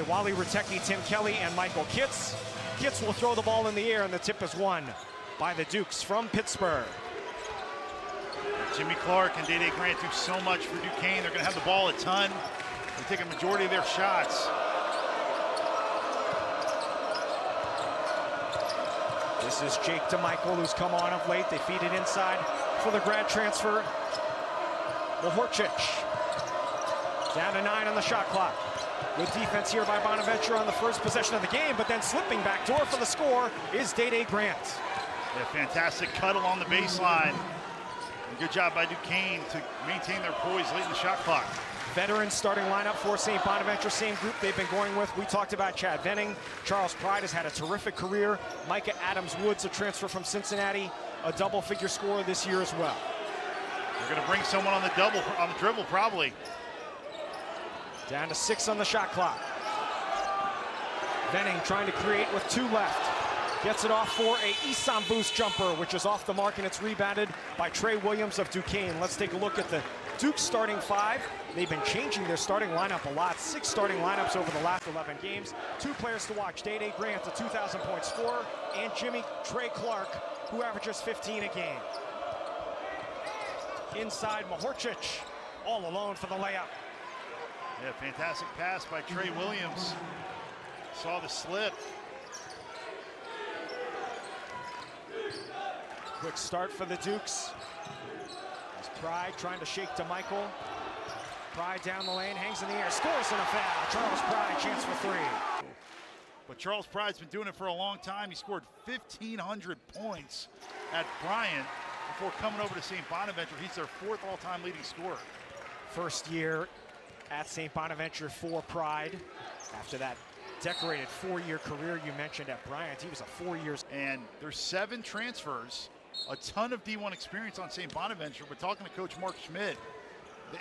Wally Retecki, Tim Kelly, and Michael Kitts. Kitts will throw the ball in the air, and the tip is won by the Dukes from Pittsburgh. Jimmy Clark and Day Grant do so much for Duquesne. They're going to have the ball a ton. They take a majority of their shots. This is Jake DeMichael, who's come on of late. They feed it inside for the grad transfer. Mahorcic down to 9 on the shot clock. Good defense here by Bonaventure on the first possession of the game, but then slipping back door for the score is Day Grant. Yeah, fantastic cut along the baseline. And good job by Duquesne to maintain their poise late in the shot clock. Veteran starting lineup for St. Bonaventure, same group they've been going with. We talked about Chad Venning. Charles Pride has had a terrific career. Micah Adams-Woods, a transfer from Cincinnati, a double-figure scorer this year as well. They're going to bring someone on the dribble probably. Down to 6 on the shot clock. Venning trying to create with 2 left. Gets it off for a Isam boost jumper, which is off the mark, and it's rebounded by Trey Williams of Duquesne. Let's take a look at the Duke's starting 5. They've been changing their starting lineup a lot. 6 starting lineups over the last 11 games. 2 players to watch: Day Grant, a 2,000-point scorer, and Trey Clark, who averages 15 a game. Inside, Mahorcic, all alone for the layup. Yeah, fantastic pass by Trey Williams. Saw the slip. Quick start for the Dukes. As Pride trying to shake DeMichael. Pride down the lane, hangs in the air, scores in a foul. Charles Pride, chance for 3. But Charles Pride's been doing it for a long time. He scored 1,500 points at Bryant before coming over to St. Bonaventure. He's their 4th all-time leading scorer. First year at St. Bonaventure for Pride. After that decorated 4-year career you mentioned at Bryant, he was a 4 years. And there's 7 transfers, a ton of D1 experience on St. Bonaventure. But talking to Coach Mark Schmidt,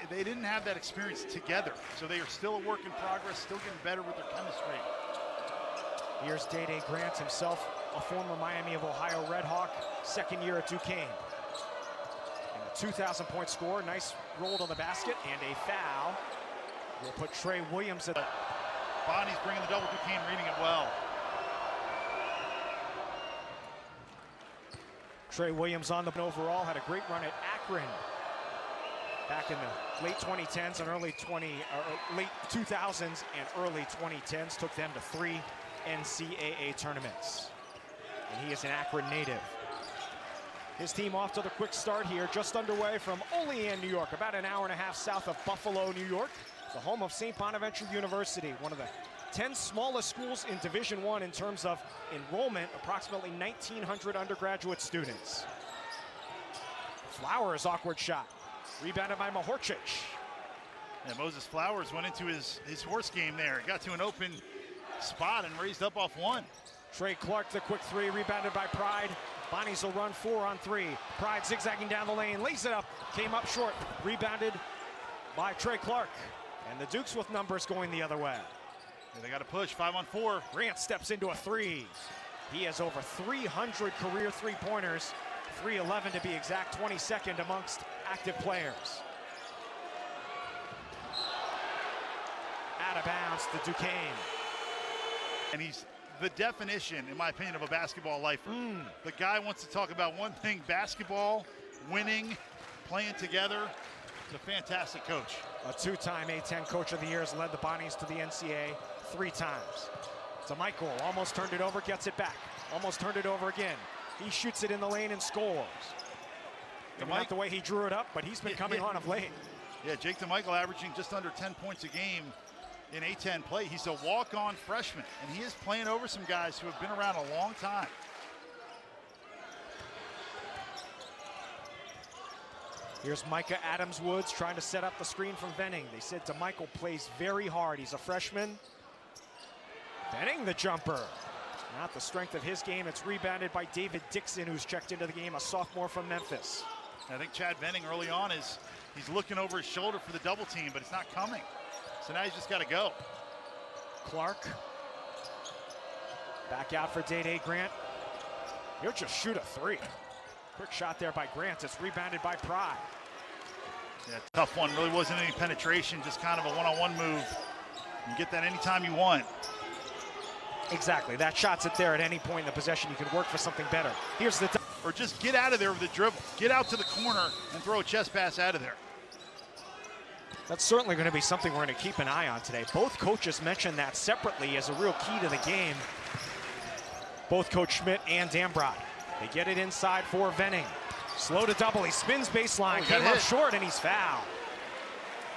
they didn't have that experience together. So they are still a work in progress, still getting better with their chemistry. Here's Day Grant himself, a former Miami of Ohio Red Hawk, 2nd year at Duquesne. And a 2,000-point score, nice roll to the basket, and a foul. We'll put Trey Williams at. Bonnie's bringing the double. Duquesne reading it well. Trey Williams on the overall, had a great run at Akron back in the late 2010s and late 2000s and early 2010s. Took them to 3 NCAA tournaments. And he is an Akron native. His team off to the quick start here, just underway from Olean, New York, about an hour and a half south of Buffalo, New York. The home of St. Bonaventure University, one of the 10 smallest schools in Division I in terms of enrollment, approximately 1,900 undergraduate students. Flowers, awkward shot. Rebounded by Mahorcic. Yeah, Moses Flowers went into his horse game there. Got to an open spot and raised up off 1. Trey Clark, the quick 3, rebounded by Pride. Bonnies will run 4 on 3. Pride zigzagging down the lane, lays it up, came up short, rebounded by Trey Clark. And the Dukes with numbers going the other way. Yeah, they got to push, 5 on 4. Grant steps into a 3. He has over 300 career 3-pointers, 311 to be exact, 22nd amongst active players. Out of bounds to Duquesne. And he's the definition, in my opinion, of a basketball lifer. The guy wants to talk about one thing: basketball, winning, playing together. He's a fantastic coach. A 2-time A-10 Coach of the Year, has led the Bonnies to the NCAA 3 times. DeMichael almost turned it over, gets it back. Almost turned it over again. He shoots it in the lane and scores. Not the way he drew it up, but he's been coming on of late. Yeah, Jake DeMichael averaging just under 10 points a game in A-10 play. He's a walk-on freshman, and he is playing over some guys who have been around a long time. Here's Micah Adams-Woods trying to set up the screen from Venning. They said DeMichael plays very hard. He's a freshman. Venning the jumper. Not the strength of his game. It's rebounded by David Dixon, who's checked into the game, a sophomore from Memphis. I think Chad Venning early on he's looking over his shoulder for the double team, but it's not coming. So now he's just got to go. Clark. Back out for Day Grant. He'll just shoot a 3. Quick shot there by Grant. It's rebounded by Pride. Yeah, tough one. Really wasn't any penetration, just kind of a one-on-one move. You get that anytime you want. Exactly. That shot's it there at any point in the possession. You can work for something better. Here's the... Or just get out of there with the dribble. Get out to the corner and throw a chest pass out of there. That's certainly going to be something we're going to keep an eye on today. Both coaches mentioned that separately as a real key to the game. Both Coach Schmidt and Dambrot. They get it inside for Venning. Slow to double. He spins baseline. Came up short, and he's fouled.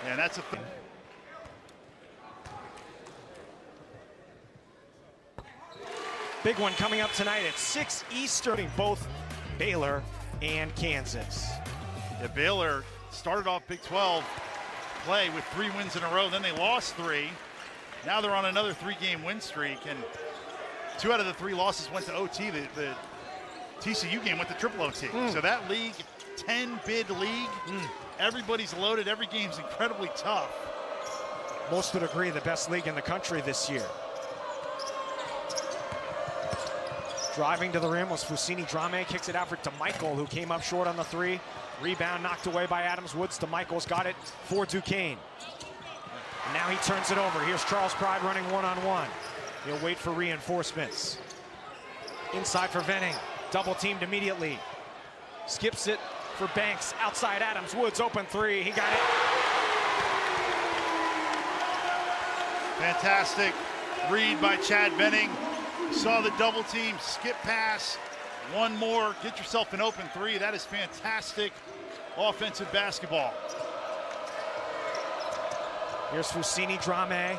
Yeah, that's a... Big one coming up tonight at 6 Eastern, both Baylor and Kansas. Yeah, Baylor started off Big 12 play with 3 wins in a row. Then they lost 3. Now they're on another 3-game win streak, and 2 out of the 3 losses went to OT. The TCU game went to triple OT. So that league, 10-bid league, everybody's loaded. Every game's incredibly tough. Most would agree the best league in the country this year. Driving to the rim was Fousseyni. Drame kicks it out for DeMichael, who came up short on the 3. Rebound knocked away by Adams Woods. DeMichael's got it for Duquesne. And now he turns it over. Here's Charles Pride running one-on-one. He'll wait for reinforcements. Inside for Venning. Double teamed immediately. Skips it for Banks. Outside Adams Woods, open 3. He got it. Fantastic read by Chad Venning. Saw the double team, skip pass, one more, get yourself an open 3. That is fantastic offensive basketball. Here's Fousseyni. Drame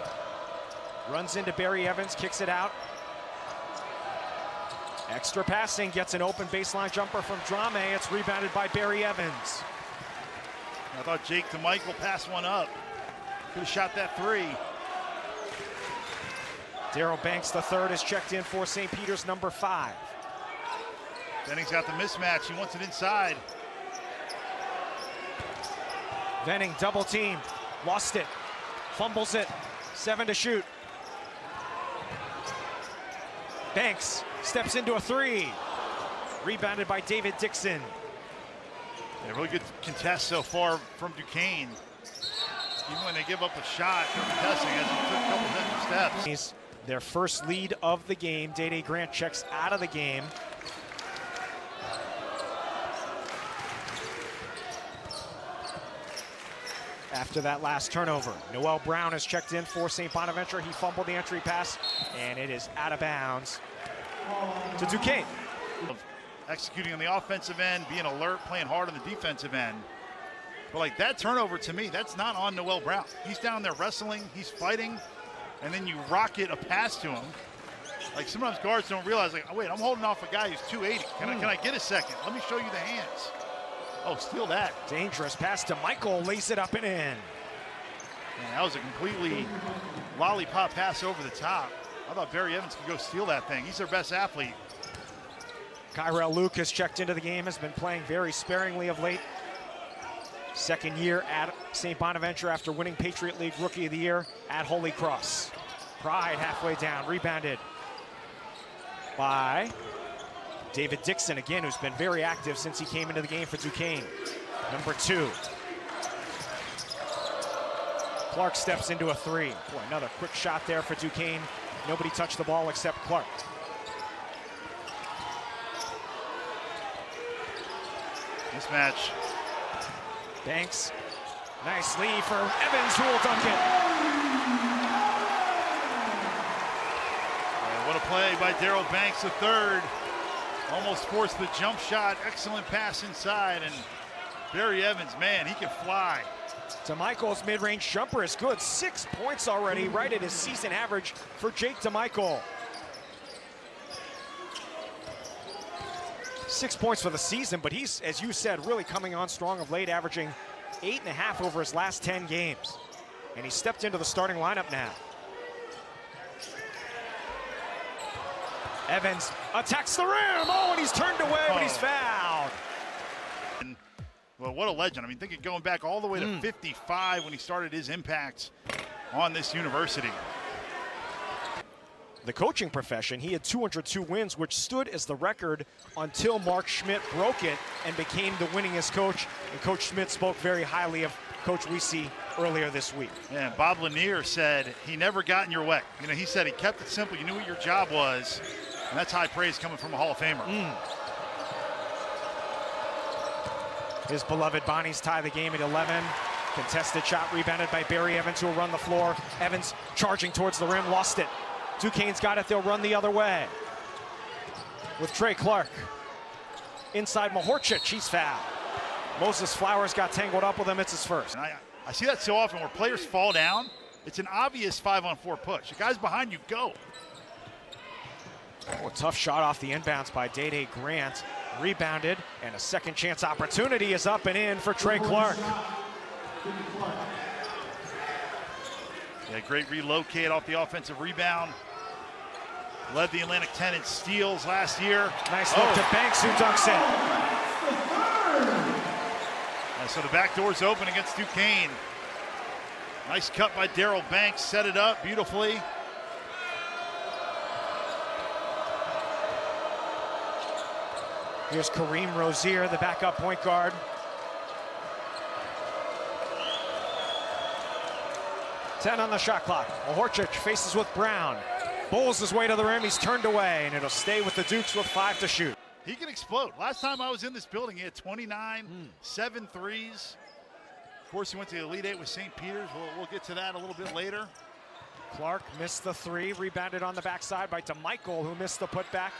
runs into Barry Evans, kicks it out. Extra passing, gets an open baseline jumper from Drame. It's rebounded by Barry Evans. I thought Jake DeMichael passed one up. Could have shot that 3. Darryl Banks III is checked in for St. Peter's, number 5. Venning's got the mismatch. He wants it inside. Venning double team, lost it, fumbles it, 7 to shoot. Banks steps into a 3. Rebounded by David Dixon. Yeah, really good contest so far from Duquesne. Even when they give up a shot, they're contesting as he took a couple extra steps. Their first lead of the game. Day Grant checks out of the game. After that last turnover, Noel Brown is checked in for St. Bonaventure. He fumbled the entry pass, and it is out of bounds to Duquesne. Executing on the offensive end, being alert, playing hard on the defensive end. But like that turnover, to me, that's not on Noel Brown. He's down there wrestling, he's fighting, and then you rocket a pass to him. Like sometimes guards don't realize, like, oh, wait, I'm holding off a guy who's 280. Can I get a second? Let me show you the hands. Oh, steal that. Dangerous pass to Michael, lays it up and in. Man, that was a completely lollipop pass over the top. I thought Barry Evans could go steal that thing. He's their best athlete. Kyrell Lucas checked into the game, has been playing very sparingly of late. Second year at St. Bonaventure after winning Patriot League Rookie of the Year at Holy Cross. Pride halfway down, rebounded by David Dixon, again, who's been very active since he came into the game for Duquesne. Number 2. Clark steps into a 3. Boy, another quick shot there for Duquesne. Nobody touched the ball except Clark. Mismatch. Banks, nice lead for Evans, who will dunk it. What a play by Darryl Banks III. Almost forced the jump shot. Excellent pass inside, and Barry Evans, man, he can fly. DeMichael's mid-range jumper is good. 6 points already, right at his season average for Jake DeMichael. 6 points for the season, but he's, as you said, really coming on strong of late, averaging 8.5 over his last 10 games. And he stepped into the starting lineup now. Evans attacks the rim. Oh, and he's turned away, but he's fouled. And, well, what a legend. I mean, think of going back all the way to 55 when he started his impact on this university. The coaching profession, he had 202 wins, which stood as the record until Mark Schmidt broke it and became the winningest coach. And Coach Schmidt spoke very highly of Coach Wiese earlier this week. Yeah, and Bob Lanier said he never got in your way. You know, he said he kept it simple. You knew what your job was, and that's high praise coming from a Hall of Famer. His beloved Bonnies tie the game at 11. Contested shot rebounded by Barry Evans, who will run the floor. Evans charging towards the rim, lost it. Duquesne's got it, they'll run the other way. With Trey Clark. Inside Mahorcic, he's fouled. Moses Flowers got tangled up with him, it's his first. And I see that so often where players fall down. It's an obvious 5-on-4 push. The guy's behind you, go. Oh, a tough shot off the inbounds by Day Grant. Rebounded, and a second chance opportunity is up and in for Trey Clark. Yeah, great relocate off the offensive rebound. Led the Atlantic 10 in steals last year. Nice look to Banks, who dunks it. So the back door's open against Duquesne. Nice cut by Daryl Banks, set it up beautifully. Here's Kareem Rozier, the backup point guard. Ten on the shot clock. Mahorcic faces with Brown. Bowls his way to the rim, he's turned away, and it'll stay with the Dukes with 5 to shoot. He can explode. Last time I was in this building, he had 29, 7 threes. Of course, he went to the Elite Eight with St. Peter's. We'll get to that a little bit later. Clark missed the three, rebounded on the backside by DeMichael, who missed the putback,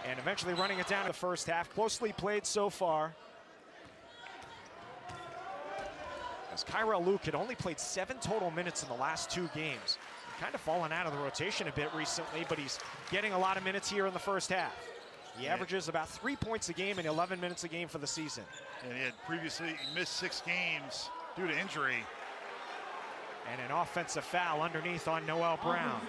and eventually running it down in the first half. Closely played so far. As Kyrell Luke had only played 7 total minutes in the last 2 games. Kind of fallen out of the rotation a bit recently, but he's getting a lot of minutes here in the first half. He averages about 3 points a game and 11 minutes a game for the season. And he had previously missed 6 games due to injury. And an offensive foul underneath on Noel Brown.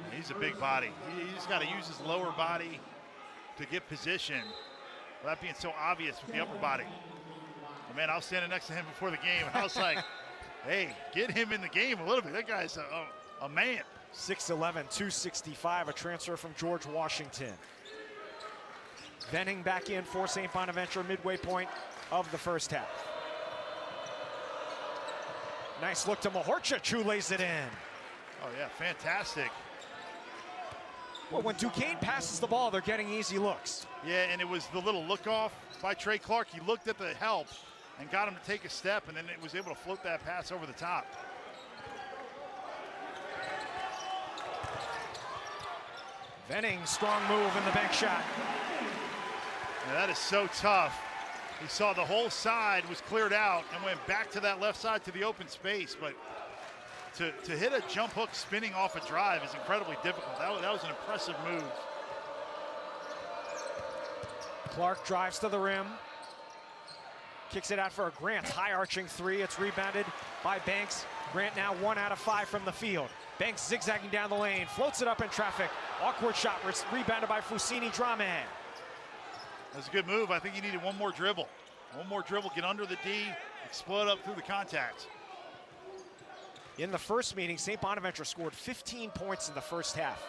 And he's a big body. He's got to use his lower body to get position. Well, that being so obvious with the upper body. But man, I was standing next to him before the game, and I was like, hey, get him in the game a little bit. That guy's a man. 6'11", 265, a transfer from George Washington. Venning back in for St. Bonaventure, midway point of the first half. Nice look to Mahorcic, who lays it in. Oh yeah, fantastic. Well, when Duquesne passes the ball, they're getting easy looks. Yeah, and it was the little look off by Trey Clark. He looked at the help and got him to take a step, and then it was able to float that pass over the top. Venning, strong move in the bank shot. Now that is so tough. He saw the whole side was cleared out and went back to that left side to the open space, but to hit a jump hook spinning off a drive is incredibly difficult. That was an impressive move. Clark drives to the rim. Kicks it out for a Grant, high arching three. It's rebounded by Banks. Grant now 1 out of 5 from the field. Banks zigzagging down the lane, floats it up in traffic. Awkward shot, rebounded by Fousseyni. Drame. That's a good move. I think he needed one more dribble. One more dribble, get under the D, explode up through the contact. In the first meeting, St. Bonaventure scored 15 points in the first half.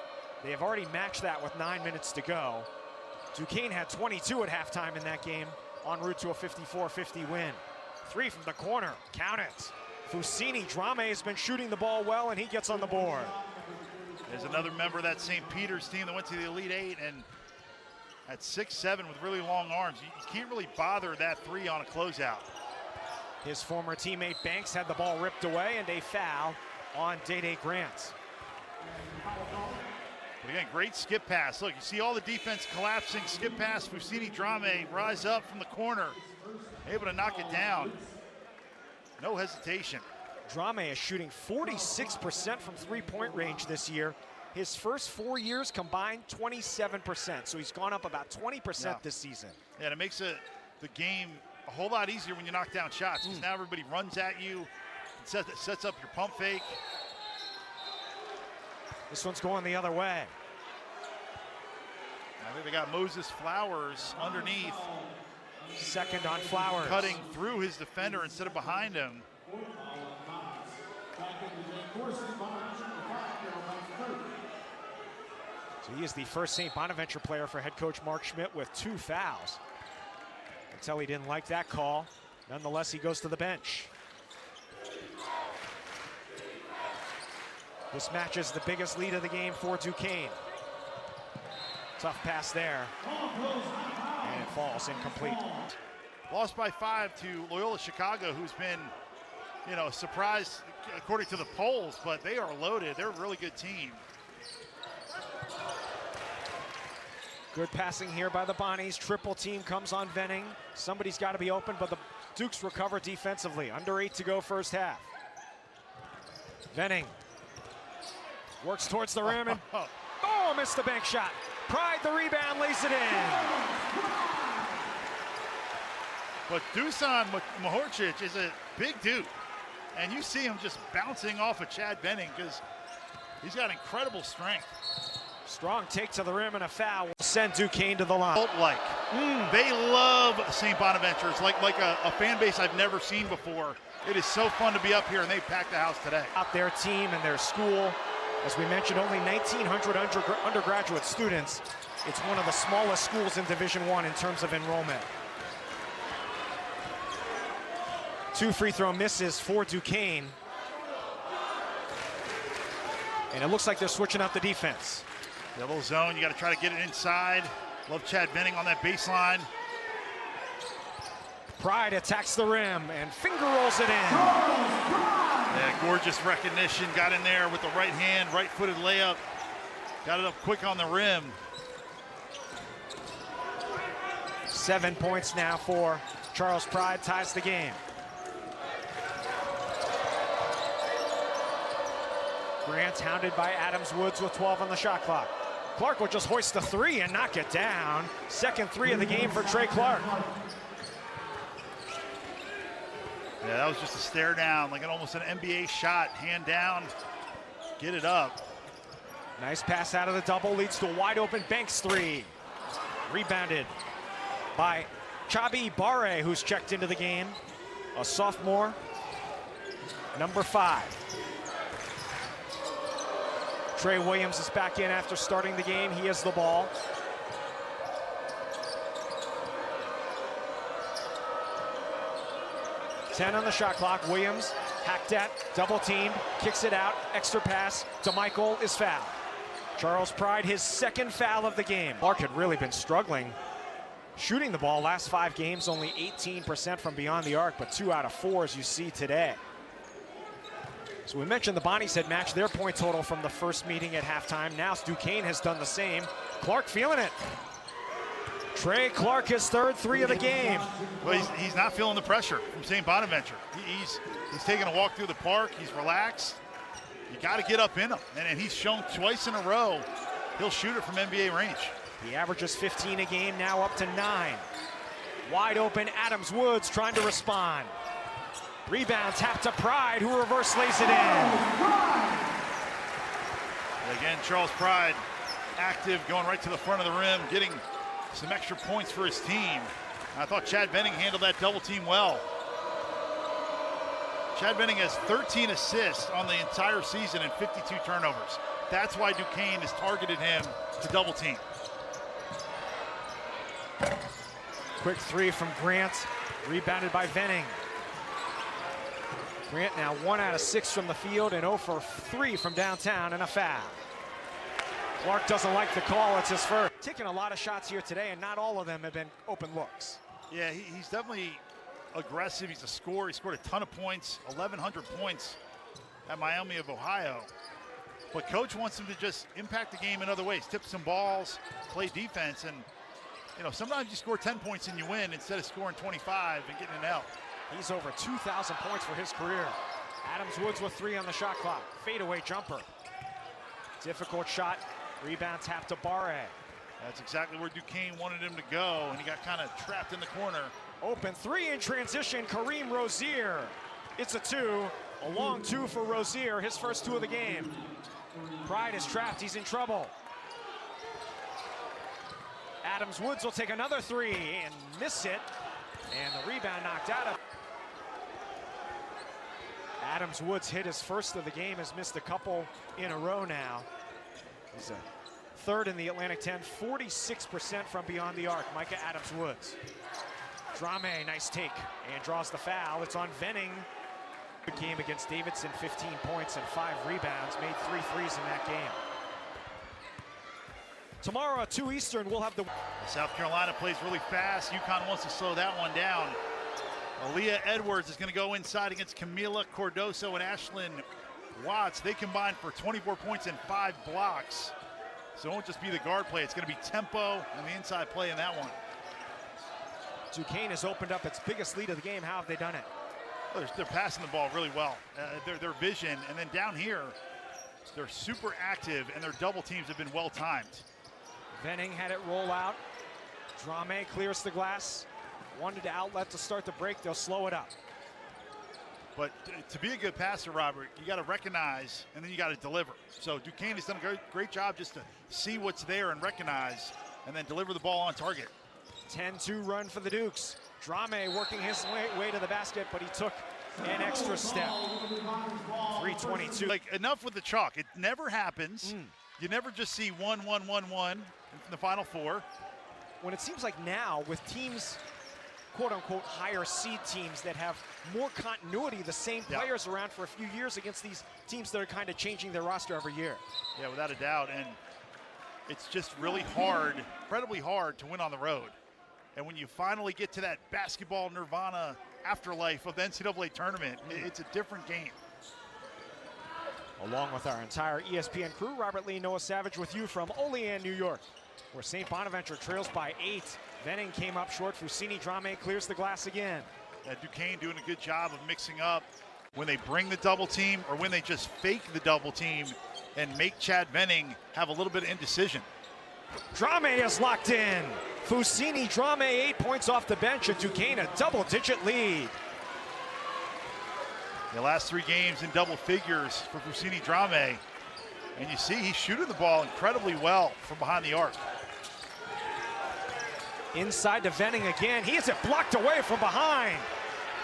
They have already matched that with 9 minutes to go. Duquesne had 22 at halftime in that game, en route to a 54-50 win. 3 from the corner, count it. Fousseyni, Drame has been shooting the ball well, and he gets on the board. There's another member of that St. Peter's team that went to the Elite Eight, and at 6'7" with really long arms, you can't really bother that 3 on a closeout. His former teammate Banks had the ball ripped away, and a foul on Day Grant. But again, great skip pass. Look, you see all the defense collapsing, skip pass. Fousseyni, Drame rise up from the corner, able to knock it down. No hesitation. Drame is shooting 46% from three-point range this year. His first 4 years combined, 27%. So he's gone up about 20% this season. Yeah, and it makes the game a whole lot easier when you knock down shots, because now everybody runs at you, sets up your pump fake. This one's going the other way. I think they got Moses Flowers underneath. Second on Flowers. Cutting through his defender instead of behind him. So he is the first St. Bonaventure player for head coach Mark Schmidt with 2 fouls. Until he didn't like that call. Nonetheless, he goes to the bench. This matches the biggest lead of the game for Duquesne. Tough pass there, and it falls incomplete. Lost by 5 to Loyola Chicago, who's been, a surprise according to the polls, but they are loaded. They're a really good team. Good passing here by the Bonnies. Triple team comes on Venning. Somebody's got to be open, but the Dukes recover defensively. Under 8 to go first half. Venning works towards the rim and missed the bank shot. Pride the rebound, lays it in. But Dusan Mahorcic is a big dude. And you see him just bouncing off of Chad Venning because he's got incredible strength. Strong take to the rim and a foul will send Duquesne to the line. They love St. Bonaventure. It's like a fan base I've never seen before. It is so fun to be up here, and they packed the house today. Out their team and their school. As we mentioned, only 1,900 undergraduate students. It's one of the smallest schools in Division I in terms of enrollment. 2 free throw misses for Duquesne. And it looks like they're switching up the defense. Double zone, you got to try to get it inside. Love Chad Venning on that baseline. Pride attacks the rim and finger rolls it in. Yeah, gorgeous recognition. Got in there with the right hand, right-footed layup. Got it up quick on the rim. 7 points now for Charles Pride, ties the game. Grant hounded by Adams Woods with 12 on the shot clock. Clark will just hoist the 3 and knock it down. Second 3 of the game for Trey Clark. Yeah, that was just a stare down, like almost an NBA shot. Hand down, get it up. Nice pass out of the double, leads to a wide open Banks 3. Rebounded by Chabi Barre, who's checked into the game. A sophomore, number 5. Trey Williams is back in after starting the game. He has the ball. Ten on the shot clock. Williams hacked at, double teamed, kicks it out, extra pass to Michael is fouled. Charles Pride, his second foul of the game. Clark had really been struggling shooting the ball last 5 games, only 18% from beyond the arc, but 2 out of 4 as you see today. So we mentioned the Bonnies had matched their point total from the first meeting at halftime. Now Duquesne has done the same. Clark feeling it. Trey Clark, his third 3 of the game. Well, he's not feeling the pressure from St. Bonaventure. He's taking a walk through the park. He's relaxed. You got to get up in him. And he's shown twice in a row he'll shoot it from NBA range. He averages 15 a game, now up to 9. Wide open, Adams Woods trying to respond. Rebound tap to Pride, who reverse lays it in. Again, Charles Pride active, going right to the front of the rim, getting some extra points for his team. I thought Chad Venning handled that double team well. Chad Venning has 13 assists on the entire season and 52 turnovers. That's why Duquesne has targeted him to double team. Quick 3 from Grant, rebounded by Venning. Grant now 1 out of 6 from the field and 0 for 3 from downtown and a foul. Clark doesn't like the call, it's his first. Taking a lot of shots here today and not all of them have been open looks. Yeah, he's definitely aggressive, he's a scorer, he scored a ton of points, 1,100 points at Miami of Ohio. But coach wants him to just impact the game in other ways, tip some balls, play defense, and sometimes you score 10 points and you win instead of scoring 25 and getting an L. He's over 2,000 points for his career. Adams Woods with 3 on the shot clock. Fadeaway jumper. Difficult shot. Rebound tap to Barre. That's exactly where Duquesne wanted him to go, and he got kind of trapped in the corner. Open 3 in transition, Kareem Rozier. It's a 2, a long 2 for Rozier, his first 2 of the game. Pride is trapped, he's in trouble. Adams Woods will take another 3 and miss it. And the rebound knocked out of. Adams Woods hit his first of the game, has missed a couple in a row now. He's a 3rd in the Atlantic 10, 46% from beyond the arc, Micah Adams Woods. Drame, nice take, and draws the foul. It's on Venning. Good game against Davidson, 15 points and 5 rebounds. Made 3 threes in that game. Tomorrow at 2 Eastern, we'll have the... South Carolina plays really fast. UConn wants to slow that one down. Aaliyah Edwards is going to go inside against Camila Cordoso and Ashlyn Watts. They combine for 24 points and 5 blocks. So it won't just be the guard play. It's going to be tempo and the inside play in that one. Duquesne has opened up its biggest lead of the game. How have they done it? Well, they're passing the ball really well. Their vision, and then down here, they're super active, and their double teams have been well timed. Venning had it roll out. Drame clears the glass. Wanted to outlet to start the break. They'll slow it up. But to be a good passer, Robert, you got to recognize, and then you got to deliver. So Duquesne has done a great job just to see what's there and recognize, and then deliver the ball on target. 10-2 run for the Dukes. Drame working his way to the basket, but he took an extra step. 3:22. Like, enough with the chalk. It never happens. You never just see 1-1-1-1 in the Final Four. When it seems like now, with teams, quote-unquote, higher seed teams that have more continuity, the same players around for a few years against these teams that are kind of changing their roster every year. Yeah, without a doubt. And it's just really hard, incredibly hard to win on the road. And when you finally get to that basketball nirvana afterlife of the NCAA tournament, it's a different game. Along with our entire ESPN crew, Robert Lee, Noah Savage with you from Olean, New York, where St. Bonaventure trails by 8. Venning came up short. Fousseyni Drame clears the glass again. Duquesne doing a good job of mixing up when they bring the double team or when they just fake the double team and make Chad Venning have a little bit of indecision. Drame is locked in. Fousseyni Drame 8 points off the bench, and Duquesne a double-digit lead. The last 3 games in double figures for Fousseyni Drame. And you see he's shooting the ball incredibly well from behind the arc. Inside to Venning again. He has it blocked away from behind.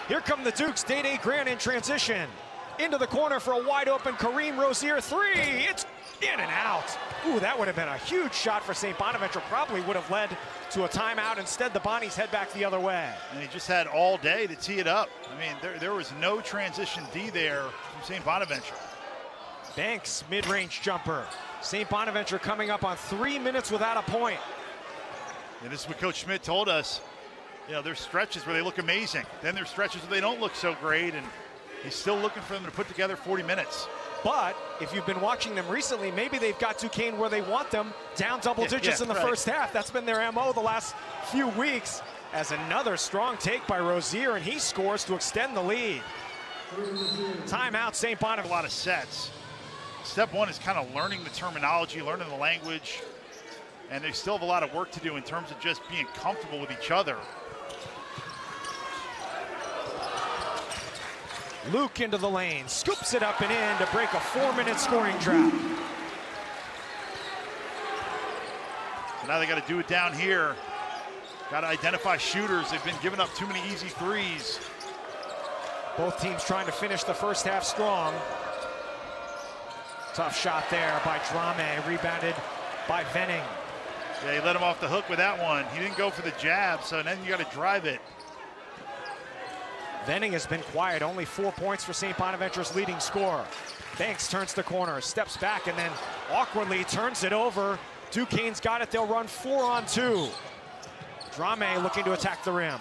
Here come the Dukes. Day Grant in transition. Into the corner for a wide open Kareem Rozier 3. It's in and out. Ooh, that would have been a huge shot for St. Bonaventure. Probably would have led to a timeout. Instead, the Bonnies head back the other way. And he just had all day to tee it up. I mean, there was no transition D there from St. Bonaventure. Banks, mid-range jumper. St. Bonaventure coming up on 3 minutes without a point. And this is what Coach Schmidt told us. You know, there's stretches where they look amazing. Then there's stretches where they don't look so great, and he's still looking for them to put together 40 minutes. But if you've been watching them recently, maybe they've got Duquesne where they want them, down double digits in the first half. That's been their MO the last few weeks. As another strong take by Rozier, and he scores to extend the lead. Timeout, St. Bonaventure. A lot of sets. Step one is kind of learning the terminology, learning the language, and they still have a lot of work to do in terms of just being comfortable with each other. Luke into the lane, scoops it up and in to break a 4-minute scoring drought. So now they got to do it down here. Got to identify shooters. They've been giving up too many easy threes. Both teams trying to finish the first half strong. Tough shot there by Drame, rebounded by Venning. Yeah, he let him off the hook with that one. He didn't go for the jab, so then you got to drive it. Venning has been quiet, only 4 points for St. Bonaventure's leading scorer. Banks turns the corner, steps back, and then awkwardly turns it over. Duquesne's got it, they'll run 4-on-2. Drame looking to attack the rim.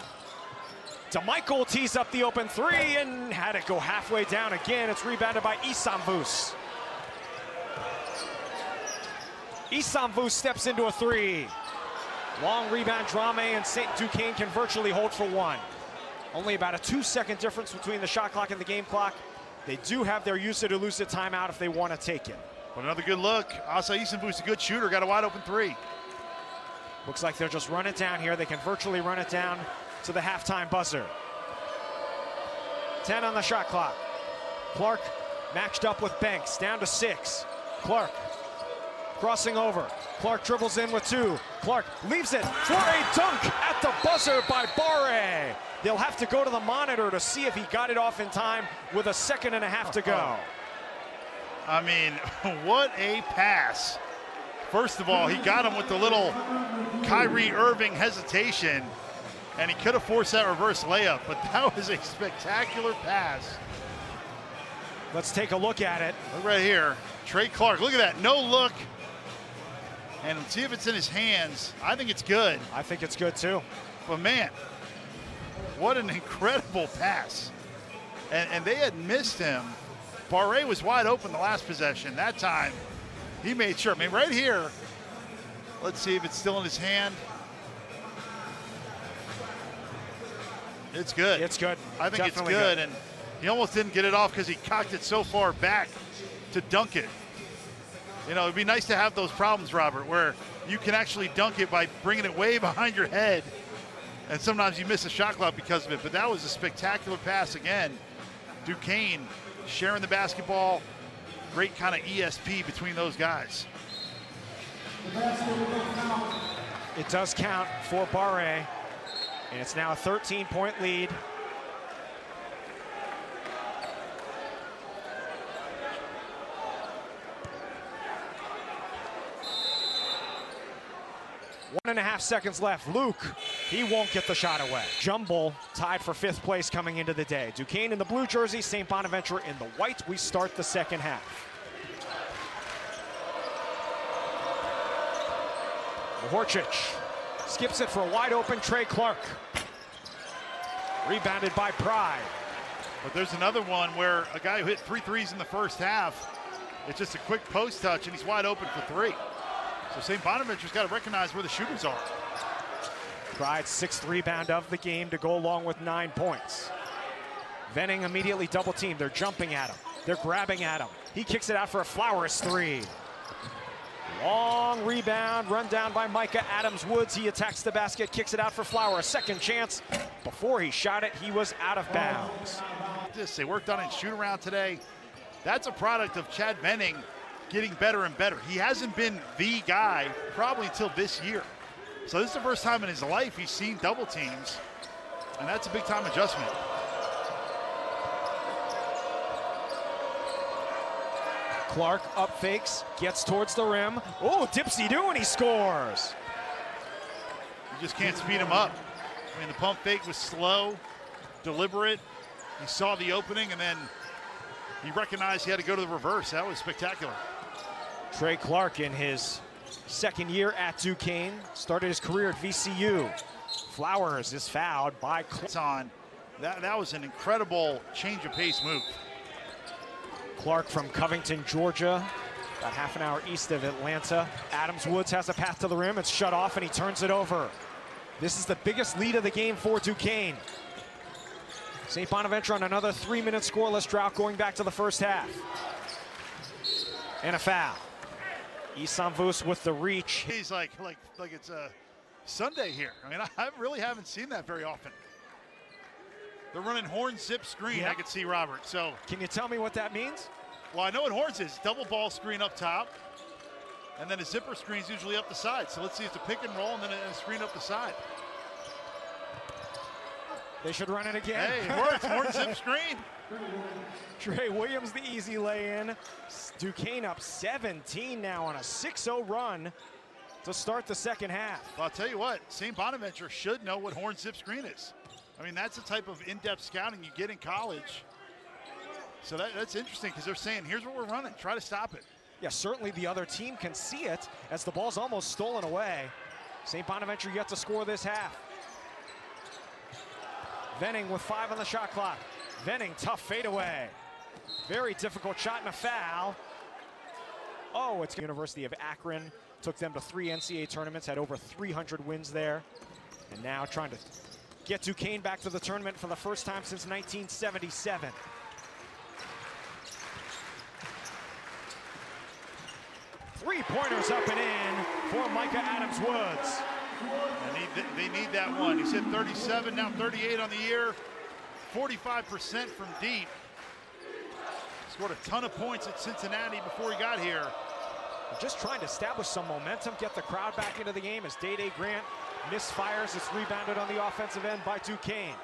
DeMichael tees up the open 3 and had it go halfway down again. It's rebounded by Isamvus. Isamvus steps into a 3. Long rebound, Drame, and St. Duquesne can virtually hold for 1. Only about a 2-second difference between the shot clock and the game clock. They do have their use it or lose it timeout if they want to take it. But another good look. Asa Isamvus, a good shooter, got a wide open 3. Looks like they'll just run it down here. They can virtually run it down to the halftime buzzer. 10 on the shot clock. Clark matched up with Banks, down to 6. Clark crossing over. Clark dribbles in with 2. Clark leaves it for a dunk at the buzzer by Barre. They'll have to go to the monitor to see if he got it off in time with a 1.5 seconds to go. I mean, what a pass. First of all, he got him with the little Kyrie Irving hesitation. and he could have forced that reverse layup, but that was a spectacular pass. Let's take a look at it. Look right here. Trey Clark, look at that, no look. And see if it's in his hands. I think it's good. I think it's good too. But man, what an incredible pass. And they had missed him. Barre was wide open the last possession. That time, he made sure. I mean, right here, let's see if it's still in his hand. It's good. It's good. I think Definitely it's good. And he almost didn't get it off because he cocked it so far back to dunk it. You know, it'd be nice to have those problems, Robert, where you can actually dunk it by bringing it way behind your head. And sometimes you miss a shot clock because of it. But that was a spectacular pass again. Duquesne sharing the basketball. Great kind of ESP between those guys. It does count for Barre. And it's now a 13-point lead. One and a half seconds left. Luke, he won't get the shot away. Jumble tied for 5th place coming into the day. Duquesne in the blue jersey, St. Bonaventure in the white. We start the second half. Horchich skips it for a wide open Trey Clark. Rebounded by Pride. But there's another one where a guy who hit 3 threes in the first half, it's just a quick post touch and he's wide open for 3. So St. Bonaventure's got to recognize where the shooters are. Pride's 6th rebound of the game to go along with 9 points. Venning immediately double teamed. They're jumping at him. They're grabbing at him. He kicks it out for a Flowers 3. Long rebound, run down by Micah Adams-Woods. He attacks the basket, kicks it out for Flower. A second chance. Before he shot it, he was out of bounds. They worked on it shoot around today. That's a product of Chad Venning getting better and better. He hasn't been the guy probably until this year. So this is the first time in his life he's seen double teams, and that's a big time adjustment. Clark up fakes, gets towards the rim. Oh, dipsy-do, and he scores. You just can't speed him up. I mean, the pump fake was slow, deliberate. He saw the opening, and then he recognized he had to go to the reverse. That was spectacular. Trey Clark in his 2nd year at Duquesne, started his career at VCU. Flowers is fouled by Clark. That was an incredible change of pace move. Clark from Covington, Georgia, about half an hour east of Atlanta. Adams-Woods has a path to the rim. It's shut off, and he turns it over. This is the biggest lead of the game for Duquesne. St. Bonaventure on another 3-minute scoreless drought going back to the first half. And a foul. Isamvus with the reach. He's like it's a Sunday here. I mean, I really haven't seen that very often. They're running horn zip screen. Yep. I could see Robert. So can you tell me what that means? Well, I know what horns is. Double ball screen up top, and then a zipper screen is usually up the side. So let's see, it's a pick and roll and then a screen up the side. They should run it again. Hey, it works. Horn zip screen. Trey Williams, the easy lay-in. Duquesne up 17 now on a 6-0 run to start the second half. Well, I'll tell you what, St. Bonaventure should know what horn zip screen is. I mean, that's the type of in-depth scouting you get in college. So that's interesting because they're saying, here's what we're running. Try to stop it. Yeah, certainly the other team can see it as the ball's almost stolen away. St. Bonaventure yet to score this half. Venning with 5 on the shot clock. Venning, tough fadeaway. Very difficult shot and a foul. Oh, it's University of Akron. Took them to 3 NCAA tournaments, had over 300 wins there. And now trying to get Duquesne back to the tournament for the first time since 1977. Three-pointers up and in for Micah Adams-Woods. They need that one. He's hit 37, now 38 on the year. 45% from deep. Scored a ton of points at Cincinnati before he got here. Just trying to establish some momentum, get the crowd back into the game as Day Grant misfires. It's rebounded on the offensive end by Duquesne.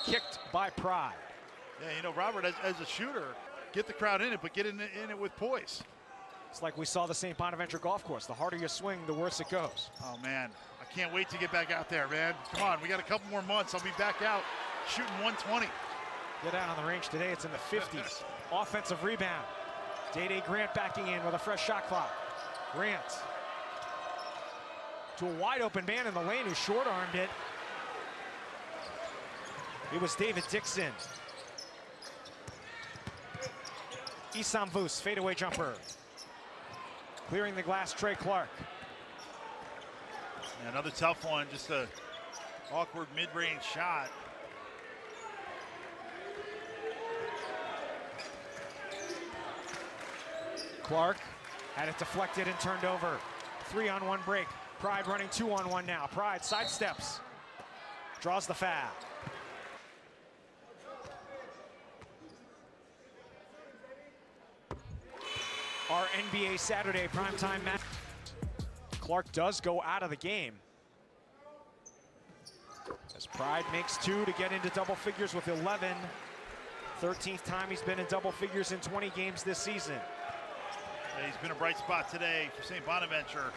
Kicked by Pride. Yeah, you know, Robert, as a shooter, get the crowd in it, but get in it with poise. It's like we saw the St. Bonaventure golf course. The harder you swing, the worse it goes. Oh, man. I can't wait to get back out there, man. Come on, we got a couple more months. I'll be back out shooting 120. Get out on the range today, it's in the 50s. Offensive rebound. Day Grant backing in with a fresh shot clock. Grant to a wide open man in the lane who short-armed it. It was David Dixon. Isam Vus, fadeaway jumper. Clearing the glass, Trey Clark. Yeah, another tough one, just a awkward mid-range shot. Clark had it deflected and turned over. 3-on-1 break. Pride running 2-on-1 now. Pride sidesteps. Draws the foul. Our NBA Saturday primetime match. Clark does go out of the game. As Pride makes 2 to get into double figures with 11. 13th time he's been in double figures in 20 games this season. Yeah, he's been a bright spot today for St. Bonaventure.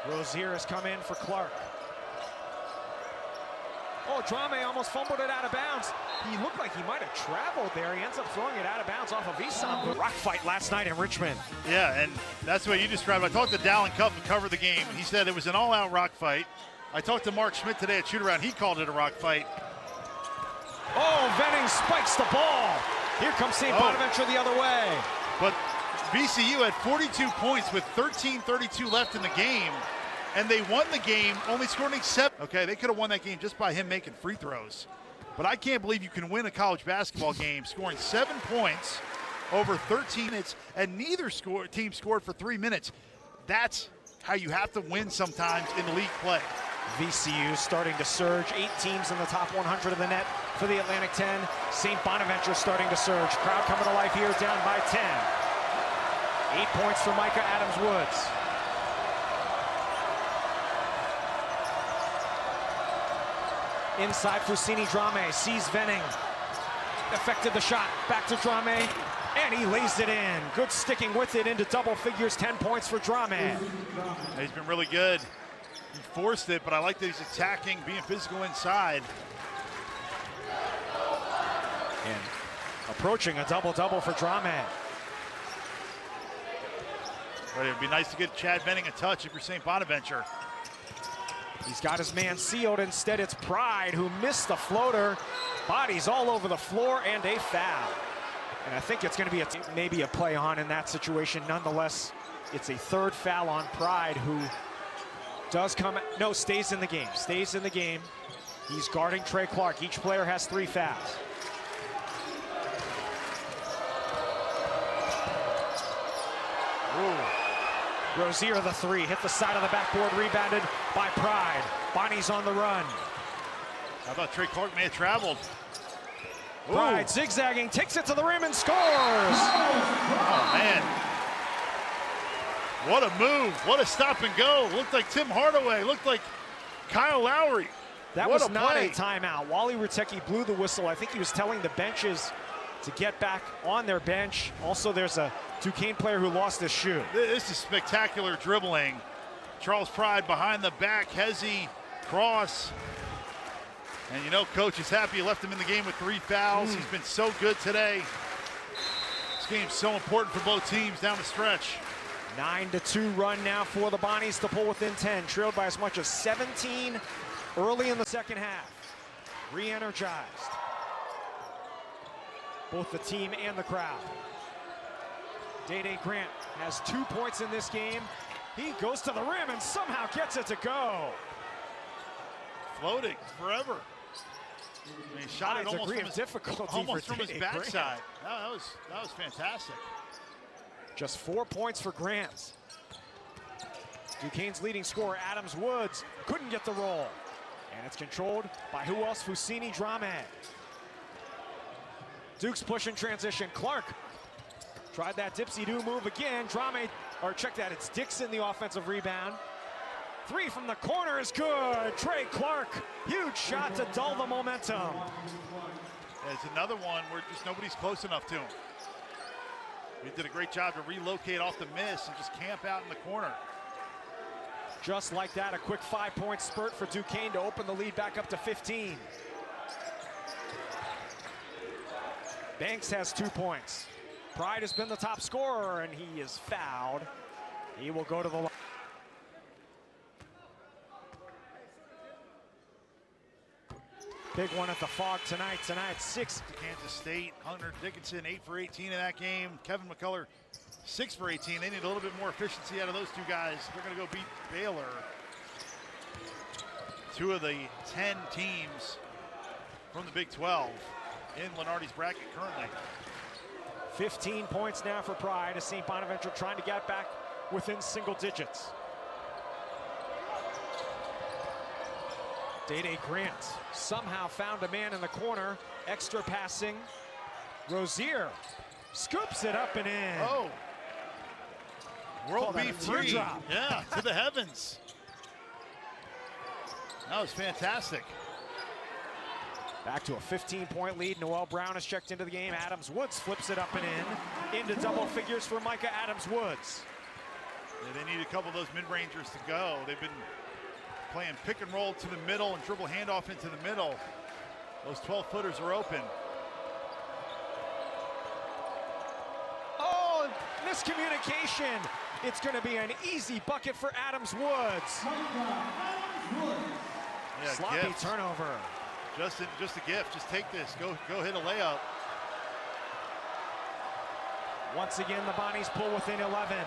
Rozier has come in for Clark. Oh, Drame almost fumbled it out of bounds. He looked like he might have traveled there. He ends up throwing it out of bounds off of Isam. Rock fight last night in Richmond. Yeah, and that's what you described. I talked to Dallin Cuff who covered the game. He said it was an all-out rock fight. I talked to Mark Schmidt today at shoot-around. He called it a rock fight. Oh, Venning spikes the ball. Here comes St. Bonaventure the other way. But VCU had 42 points with 13:32 left in the game, and they won the game, only scoring 7. Okay, they could have won that game just by him making free throws. But I can't believe you can win a college basketball game scoring 7 points over 13 minutes, and neither team scored for 3 minutes. That's how you have to win sometimes in the league play. VCU starting to surge. 8 teams in the top 100 of the net for the Atlantic 10. St. Bonaventure starting to surge. Crowd coming to life here, down by 10. 8 points for Micah Adams-Woods. Inside Fousseyni, Drame sees Venning. Effected the shot, back to Drame, and he lays it in. Good sticking with it into double figures, 10 points for Drame. He's been really good. He forced it, but I like that he's attacking, being physical inside. And approaching a double-double for Drame. But it would be nice to get Chad Venning a touch if you're St. Bonaventure. He's got his man sealed. Instead, it's Pride who missed the floater. Bodies all over the floor and a foul. And I think it's going to be maybe a play on in that situation. Nonetheless, it's a 3rd foul on Pride, who does come, no, stays in the game. Stays in the game. He's guarding Trey Clark. Each player has 3 fouls. Ooh. Rozier the 3, hit the side of the backboard, rebounded by Pride. Bonnie's on the run. How about Trey Clark may have traveled? Pride zigzagging, takes it to the rim and scores! Oh, man. What a move, what a stop and go. Looked like Tim Hardaway, looked like Kyle Lowry. That was not a timeout. Wally Rutecki blew the whistle. I think he was telling the benches to get back on their bench. Also, there's a Duquesne player who lost his shoe. This is spectacular dribbling. Charles Pride behind the back, Hezzy, cross. And you know, coach is happy you left him in the game with 3 fouls. He's been so good today. This game's so important for both teams down the stretch. 9-2 run now for the Bonnies to pull within 10. Trailed by as much as 17 early in the second half. Re-energized. Both the team and the crowd. Day Grant has 2 points in this game. He goes to the rim and somehow gets it to go. Floating forever. He shot it almost from his backside. That was fantastic. Just 4 points for Grant. Duquesne's leading scorer, Adams-Woods, couldn't get the roll. And it's controlled by who else? Fousseyni, Drame. Duke's push in transition. Clark tried that dipsy-do move again. Drame, or check that, it's Dixon the offensive rebound. 3 from the corner is good. Trey Clark, huge shot to dull the momentum. It's another one where just nobody's close enough to him. He did a great job to relocate off the miss and just camp out in the corner. Just like that, a quick 5-point spurt for Duquesne to open the lead back up to 15. Banks has 2 points. Pride has been the top scorer, and he is fouled. He will go to the line. Big one at the Fog tonight. 6. Kansas State, Hunter Dickinson, 8 for 18 in that game. Kevin McCullough, 6 for 18. They need a little bit more efficiency out of those two guys. They're going to go beat Baylor. 2 of the 10 teams from the Big 12 in Lenardi's bracket currently. 15 points now for Pride as St. Bonaventure trying to get back within single digits. Day-Day Grant somehow found a man in the corner. Extra passing. Rozier scoops it up and in. Oh. World Beef 3. Drop. Yeah, to the heavens. That was fantastic. Back to a 15-point lead. Noel Brown has checked into the game. Adams Woods flips it up and in. Into double figures for Micah Adams Woods. Yeah, they need a couple of those mid-rangers to go. They've been playing pick and roll to the middle and dribble handoff into the middle. Those 12-footers are open. Oh, miscommunication. It's going to be an easy bucket for Adams Woods. Yeah, Sloppy gift. turnover. Just a gift. Just take this. Go hit a layup. Once again, the Bonnies pull within 11.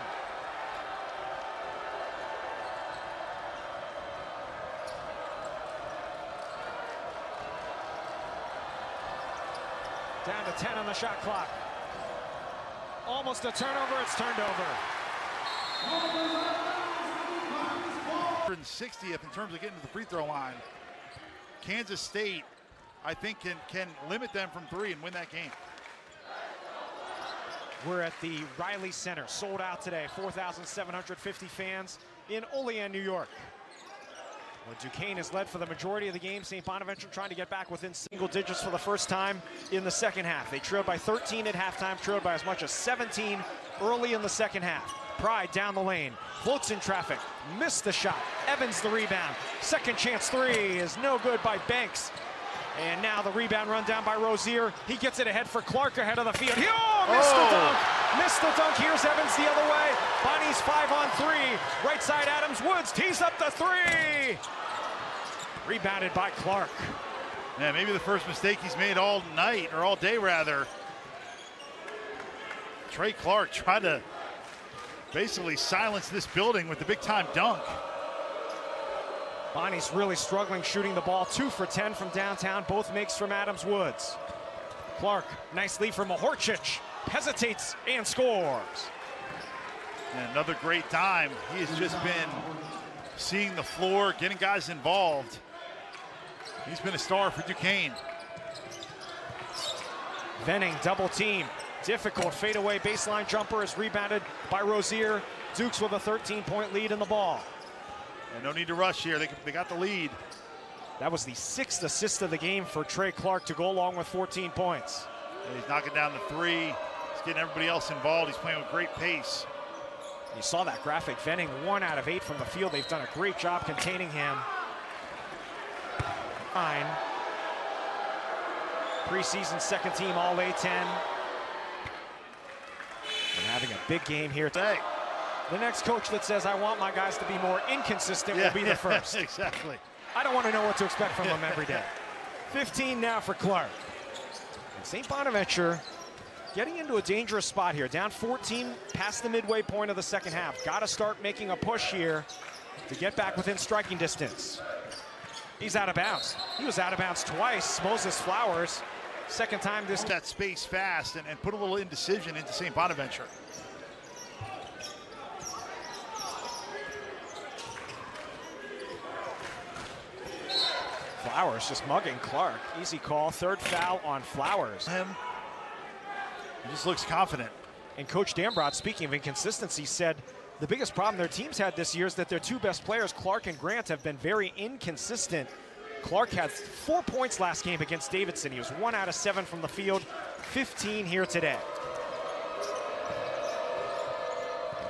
Down to 10 on the shot clock. Almost a turnover, it's turned over. 160th in terms of getting to the free throw line. Kansas State, I think, can limit them from 3 and win that game. We're at the Riley Center, sold out today. 4,750 fans in Olean, New York. Well, Duquesne has led for the majority of the game. St. Bonaventure trying to get back within single digits for the first time in the second half. They trailed by 13 at halftime, trailed by as much as 17 early in the second half. Pride down the lane, floats in traffic, missed the shot. Evans the rebound. Second chance 3 is no good by Banks. And now the rebound run down by Rozier. He gets it ahead for Clark ahead of the field. Missed the dunk. Missed the dunk. Here's Evans the other way. Bonnie's 5 on 3. Right side Adams Woods tees up the 3. Rebounded by Clark. Yeah, maybe the first mistake he's made all night, or all day rather. Trey Clark tried to basically silence this building with the big time dunk. Bonnie's really struggling shooting the ball. 2 for 10 from downtown. Both makes from Adams Woods. Clark, nice lead from Mahorchich. Hesitates and scores. And another great dime. He has just been seeing the floor, getting guys involved. He's been a star for Duquesne. Venning double team. Difficult fadeaway baseline jumper is rebounded by Rozier. Dukes with a 13-point lead in the ball. And no need to rush here. They got the lead. That was the 6th assist of the game for Trey Clark to go along with 14 points. And he's knocking down the 3. He's getting everybody else involved. He's playing with great pace. You saw that graphic. Venning 1 out of 8 from the field. They've done a great job containing him. Fine. Preseason second team All A-10. And having a big game here today. The next coach that says, I want my guys to be more inconsistent will be the first. Exactly. I don't want to know what to expect from them every day. 15 now for Clark. And St. Bonaventure getting into a dangerous spot here. Down 14 past the midway point of the second half. Got to start making a push here to get back within striking distance. He's out of bounds. He was out of bounds twice. Moses Flowers, second time this. That space fast and put a little indecision into St. Bonaventure. Flowers just mugging Clark. Easy call. 3rd foul on Flowers. He just looks confident. And Coach Dambrot, speaking of inconsistency, said the biggest problem their team's had this year is that their 2 best players, Clark and Grant, have been very inconsistent. Clark had 4 points last game against Davidson. He was 1 out of 7 from the field, 15 here today.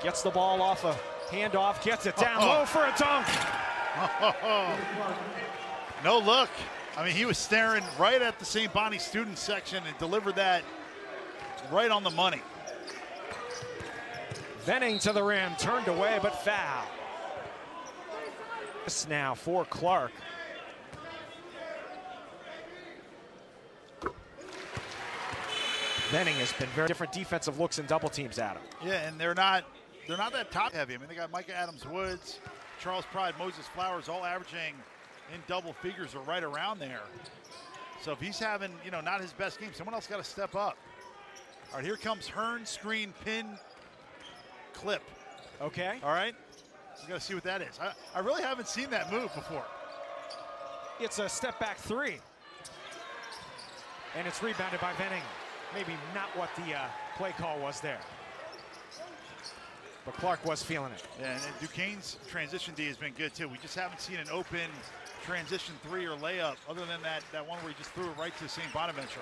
Gets the ball off a handoff, gets it down low for a dunk. No look. I mean, he was staring right at the St. Bonnie student section and delivered that right on the money. Venning to the rim, turned away, but foul. This now for Clark. Venning has been very different defensive looks and double teams at him. Yeah, and they're not that top heavy. I mean, they got Micah Adams-Woods, Charles Pride, Moses Flowers, all averaging in double figures or right around there. So if he's having, not his best game, someone else got to step up. All right, here comes Hearn, screen, pin, clip. Okay. All right, we got to see what that is. I really haven't seen that move before. It's a step back three. And it's rebounded by Venning. Maybe not what the play call was there. But Clark was feeling it. Yeah, and Duquesne's transition D has been good too. We just haven't seen an open transition three or layup other than that one where he just threw it right to St. Bonaventure.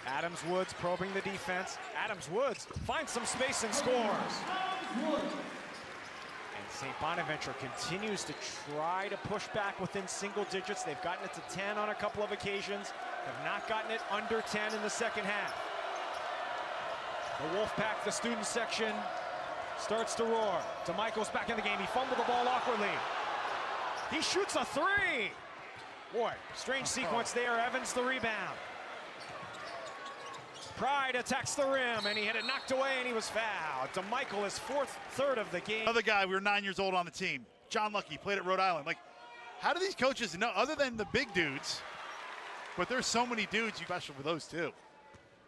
Adams-Woods probing the defense. Adams-Woods finds some space and scores. And St. Bonaventure continues to try to push back within single digits. They've gotten it to 10 on a couple of occasions. Have not gotten it under 10 in the second half. The Wolfpack, the student section, starts to roar. DeMichael's back in the game. He fumbled the ball awkwardly. He shoots a three. Boy, strange sequence there. Evans the rebound. Pride attacks the rim, and he had it knocked away, and he was fouled. DeMichael is third of the game. Another guy, we were 9 years old on the team. John Lucky, played at Rhode Island. Like, how do these coaches know, other than the big dudes, but there's so many dudes, you special for those too.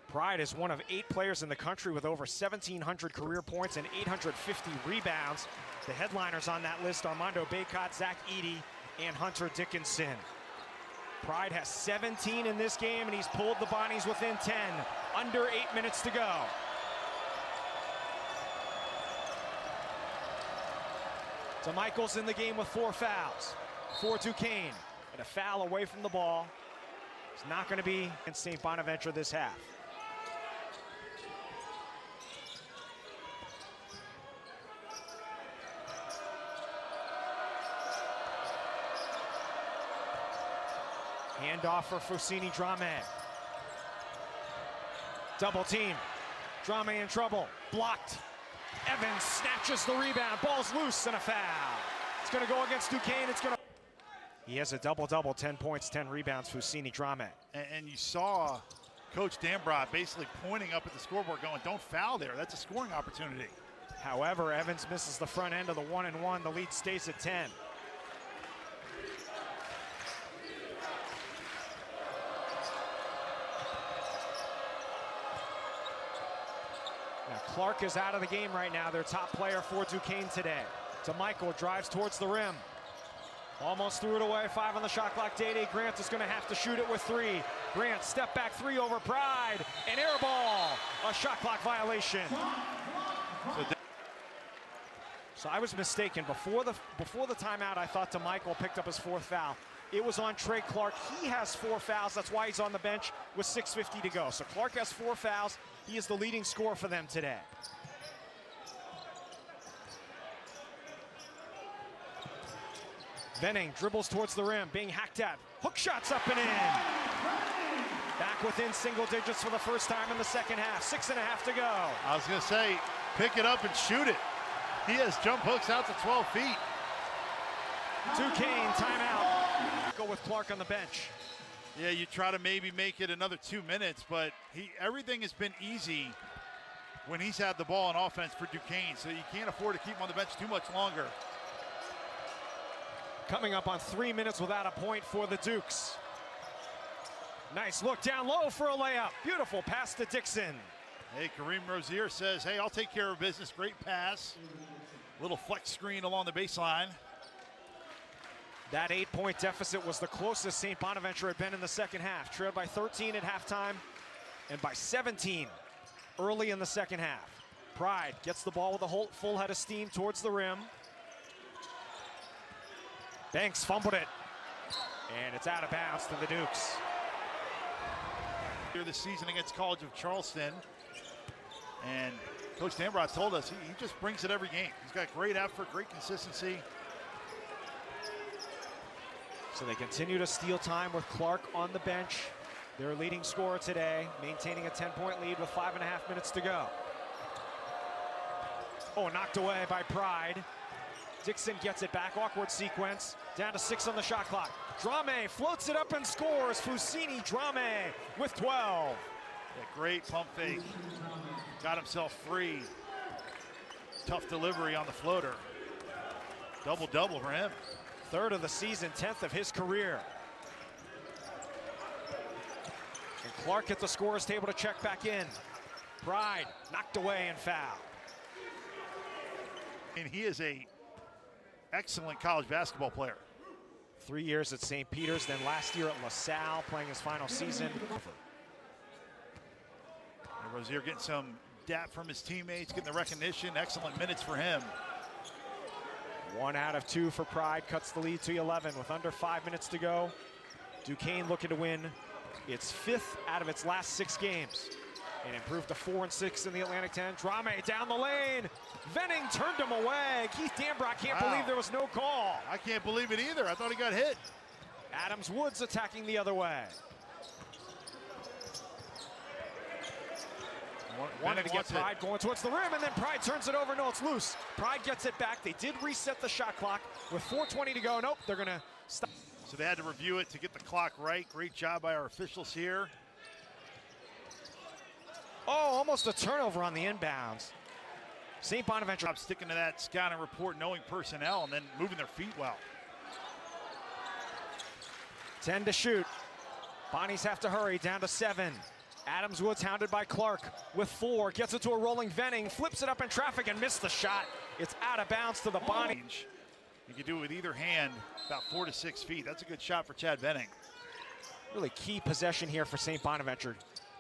Pride is one of 8 players in the country with over 1,700 career points and 850 rebounds. The headliners on that list, Armando Baycott, Zach Eady, and Hunter Dickinson. Pride has 17 in this game, and he's pulled the Bonnies within 10. Under 8 minutes to go. DeMichael's in the game with 4 fouls for Duquesne. And a foul away from the ball. It's not going to be in St. Bonaventure this half. Handoff for Fousseyni, Drame. Double team. Drame in trouble. Blocked. Evans snatches the rebound. Ball's loose and a foul. It's going to go against Duquesne. He has a double-double, 10 points, 10 rebounds, Fousseyni, Drame. And you saw Coach Dambrot basically pointing up at the scoreboard going, don't foul there. That's a scoring opportunity. However, Evans misses the front end of the 1-and-1. The lead stays at 10. Now, Clark is out of the game right now, their top player for Duquesne today. DeMichael drives towards the rim. Almost threw it away, 5 on the shot clock. Day-Day Grant is going to have to shoot it with 3. Grant, step back 3 over Pride, an air ball, a shot clock violation. So I was mistaken. Before the timeout, I thought DeMichael picked up his 4th foul. It was on Trey Clark. He has 4 fouls. That's why he's on the bench with 6:50 to go. So Clark has 4 fouls. He is the leading scorer for them today. Venning dribbles towards the rim, being hacked at. Hook shots up and in. Back within single digits for the first time in the second half. 6.5 to go. I was going to say, pick it up and shoot it. He has jump hooks out to 12 feet. Duquesne, timeout. Go with Clark on the bench. Yeah, you try to maybe make it another 2 minutes, but everything has been easy when he's had the ball on offense for Duquesne, so you can't afford to keep him on the bench too much longer. Coming up on 3 minutes without a point for the Dukes. Nice look down low for a layup. Beautiful pass to Dixon. Hey, Kareem Rozier says, hey, I'll take care of business. Great pass. Little flex screen along the baseline. That 8-point deficit was the closest St. Bonaventure had been in the second half. Trailed by 13 at halftime and by 17 early in the second half. Pride gets the ball with a full head of steam towards the rim. Banks fumbled it. And it's out of bounds to the Dukes. Here this season against College of Charleston. And Coach Dambrot told us he just brings it every game. He's got great effort, great consistency. So they continue to steal time with Clark on the bench. Their leading scorer today, maintaining a 10-point lead with 5.5 minutes to go. Oh, knocked away by Pride. Dixon gets it back, awkward sequence. Down to 6 on the shot clock. Drame floats it up and scores. Fousseyni, Drame with 12. Yeah, great pump fake. Got himself free. Tough delivery on the floater. Double-double for him. 3rd of the season, 10th of his career. And Clark at the scorer's table to check back in. Pride knocked away and foul. And he is a excellent college basketball player. 3 years at St. Peter's, then last year at LaSalle, playing his final season. And Rozier getting some dap from his teammates, getting the recognition. Excellent minutes for him. 1 out of 2 for Pride, cuts the lead to 11 with under 5 minutes to go. Duquesne looking to win its 5th out of its last 6 games. And improved to 4-6 in the Atlantic 10. Drame down the lane. Venning turned him away. Keith Dambrot can't believe there was no call. I can't believe it either. I thought he got hit. Adams Woods attacking the other way. Wanted to get Pride going towards the rim, and then Pride turns it over. No, it's loose. Pride gets it back. They did reset the shot clock with 4:20 to go. Nope, they're going to stop. So they had to review it to get the clock right. Great job by our officials here. Oh, almost a turnover on the inbounds. St. Bonaventure sticking to that scouting report, knowing personnel, and then moving their feet well. 10 to shoot. Bonnies have to hurry, down to 7. Adams Woods hounded by Clark with 4. Gets it to a rolling Venning, flips it up in traffic and missed the shot. It's out of bounds to the Bonnie. You can do it with either hand, about 4 to 6 feet. That's a good shot for Chad Venning. Really key possession here for St. Bonaventure.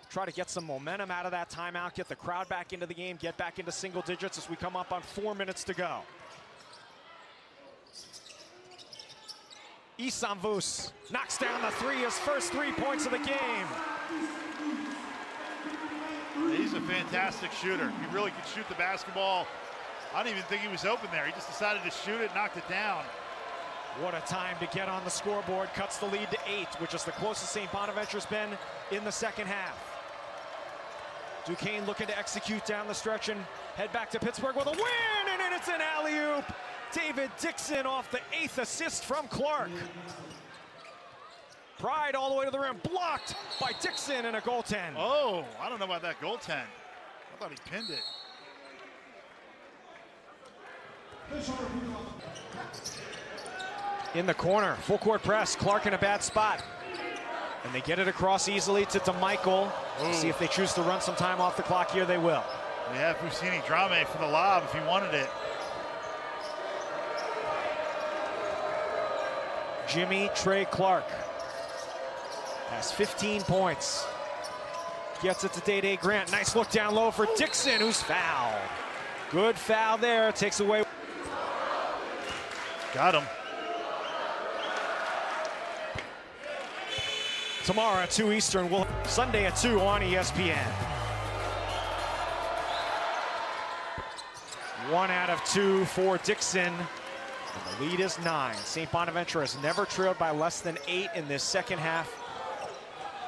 Try to get some momentum out of that timeout, get the crowd back into the game, get back into single digits as we come up on 4 minutes to go. Isamvus knocks down the 3, his first 3 points of the game. He's a fantastic shooter. He really can shoot the basketball. I didn't even think he was open there. He just decided to shoot it, knocked it down. What a time to get on the scoreboard. Cuts the lead to 8, which is the closest St. Bonaventure's been in the second half. Duquesne looking to execute down the stretch and head back to Pittsburgh with a win, and then it's an alley-oop. David Dixon off the 8th assist from Clark. Pride all the way to the rim, blocked by Dixon, and a goaltend. Oh, I don't know about that goaltend. I thought he pinned it. In the corner, full court press, Clark in a bad spot. And they get it across easily to DeMichael. See if they choose to run some time off the clock here, they will. They have Fousseyni Drame for the lob if he wanted it. Jimmy Trey Clark has 15 points. Gets it to Day Grant. Nice look down low for Dixon, who's fouled. Good foul there, takes away. Got him. Tomorrow at 2 Eastern, Sunday at 2 on ESPN. 1 out of 2 for Dixon. And the lead is 9. St. Bonaventure has never trailed by less than 8 in this second half.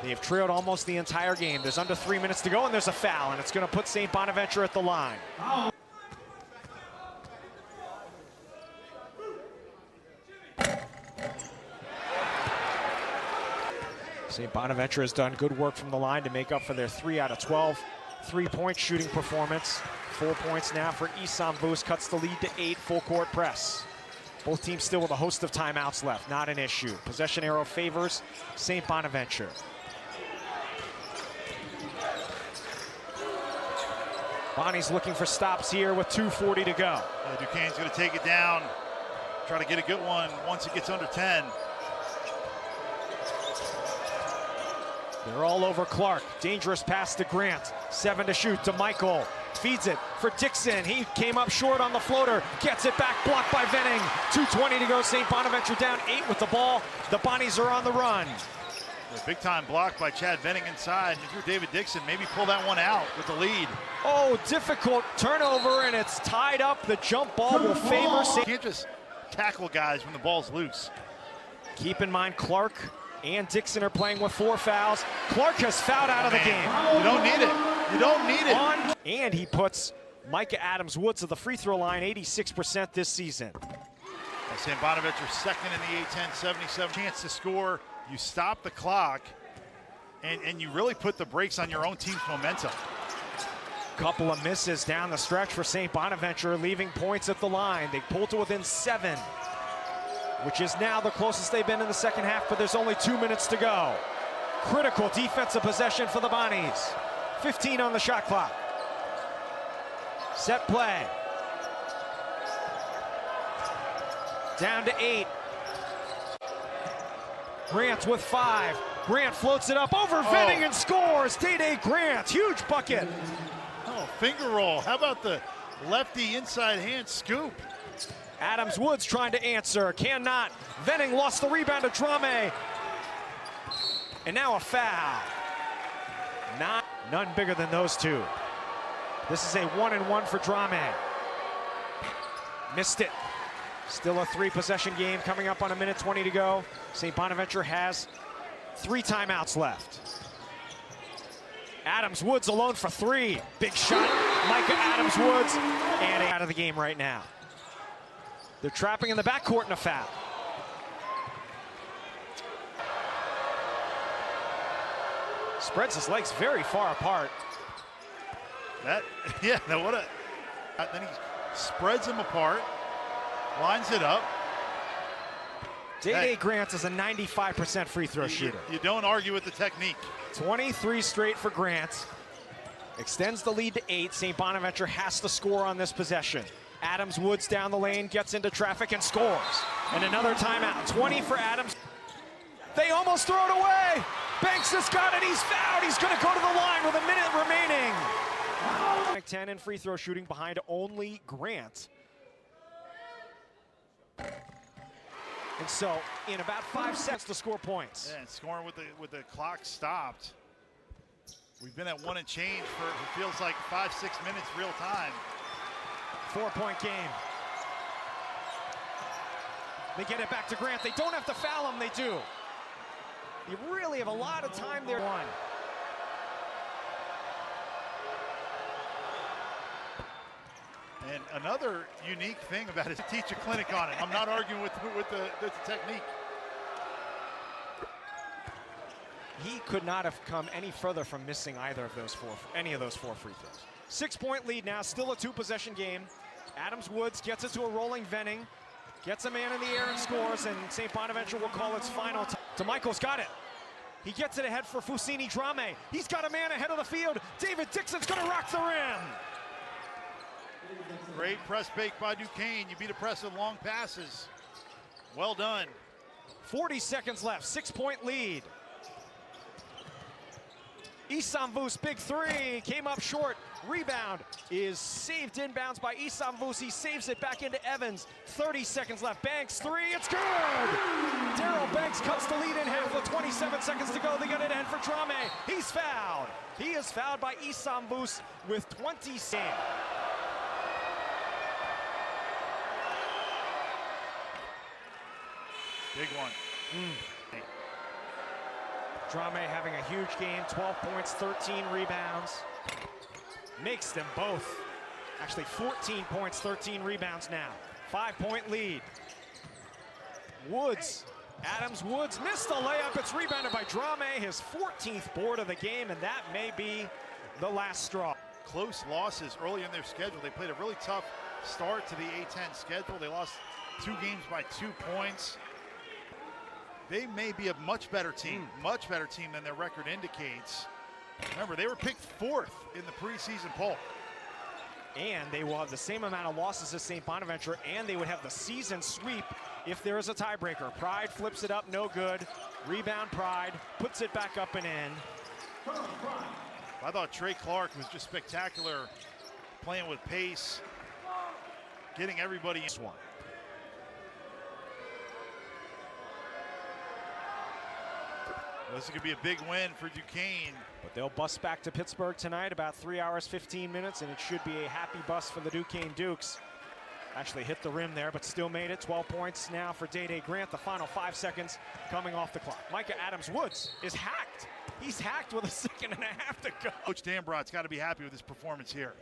They have trailed almost the entire game. There's under 3 minutes to go, and there's a foul, and it's going to put St. Bonaventure at the line. St. Bonaventure has done good work from the line to make up for their 3 out of 12 3-point shooting performance. 4 points now for Isamvus, cuts the lead to 8, full court press. Both teams still with a host of timeouts left, not an issue. Possession arrow favors St. Bonaventure. Bonnie's looking for stops here with 2:40 to go. Duquesne's going to take it down, try to get a good one once it gets under 10. They're all over Clark. Dangerous pass to Grant. 7 to shoot to Michael. Feeds it for Dixon. He came up short on the floater. Gets it back, blocked by Venning. 2:20 to go. St. Bonaventure down 8 with the ball. The Bonnies are on the run. A big time block by Chad Venning inside. If you're David Dixon, maybe pull that one out with the lead. Oh, difficult turnover, and it's tied up. The jump ball will favor St. Can't just tackle guys when the ball's loose. Keep in mind, Clark and Dixon are playing with 4 fouls. Clark has fouled out of the game. You don't need it. You don't need it. And he puts Micah Adams-Woods at the free throw line, 86% this season. St. Bonaventure second in the A-10, 77. Chance to score. You stop the clock, and you really put the brakes on your own team's momentum. Couple of misses down the stretch for St. Bonaventure, leaving points at the line. They pulled to within 7, which is now the closest they've been in the second half, but there's only 2 minutes to go. Critical defensive possession for the Bonnies. 15 on the shot clock. Set play. Down to 8. Grant with 5. Grant floats it up over Venning and scores. Day Grant, huge bucket. Oh, finger roll. How about the lefty inside hand scoop? Adams-Woods trying to answer, cannot. Venning lost the rebound to Drame. And now a foul. None bigger than those two. This is a 1-and-1 for Drame. Missed it. Still a 3-possession game coming up on 1:20 to go. St. Bonaventure has 3 timeouts left. Adams-Woods alone for 3. Big shot, Micah Adams-Woods, and out of the game right now. They're trapping in the backcourt in a foul. Spreads his legs very far apart. Then he spreads them apart, lines it up. Day Grant is a 95% free throw shooter. You don't argue with the technique. 23 straight for Grant. Extends the lead to 8. St. Bonaventure has to score on this possession. Adams-Woods down the lane, gets into traffic and scores. And another timeout. 20 for Adams. They almost throw it away. Banks has got it. He's fouled. He's going to go to the line with a minute remaining. 10 in free throw shooting behind only Grant. And so, in about 5 seconds to score points. Yeah, and scoring with the clock stopped. We've been at 1 and change for it feels like 5-6 minutes real time. 4-point game. They get it back to Grant. They don't have to foul him, they do. You really have a lot of time there. 1. And another unique thing about it is to teach a clinic on it. I'm not arguing with the technique. He could not have come any further from missing any of those 4 free throws. 6-point lead now, still a 2-possession game. Adams-Woods gets it to a rolling Venning, gets a man in the air and scores, and St. Bonaventure will call its final time. DeMichael's got it. He gets it ahead for Fousseyni Drame. He's got a man ahead of the field. David Dixon's gonna rock the rim. Great press bake by Duquesne. You beat a press with long passes. Well done. 40 seconds left, 6-point lead. Isamvus, big 3, came up short. Rebound is saved inbounds by Isamvus. He saves it back into Evans. 30 seconds left. Banks 3, it's good! Daryl Banks cuts the lead in half with 27 seconds to go. They get it in for Drame. He's fouled. He is fouled by Isamvus with 20 seconds. Big one. Drame having a huge game, 12 points, 13 rebounds. Makes them both. Actually 14 points, 13 rebounds now. 5-point lead. Woods, Adams-Woods missed the layup. It's rebounded by Drame, his 14th board of the game, and that may be the last straw. Close losses early in their schedule. They played a really tough start to the A-10 schedule. They lost 2 games by 2 points. They may be a much better team than their record indicates. Remember, they were picked 4th in the preseason poll. And they will have the same amount of losses as St. Bonaventure, and they would have the season sweep if there is a tiebreaker. Pride flips it up, no good. Rebound Pride, puts it back up and in. I thought Trey Clark was just spectacular, playing with pace, getting everybody in. One. This is going to be a big win for Duquesne. But they'll bus back to Pittsburgh tonight, about 3 hours, 15 minutes, and it should be a happy bus for the Duquesne Dukes. Actually hit the rim there, but still made it. 12 points now for Day-Day Grant. The final 5 seconds coming off the clock. Micah Adams-Woods is hacked. He's hacked with a 1.5 seconds to go. Coach Dambrot's got to be happy with his performance here.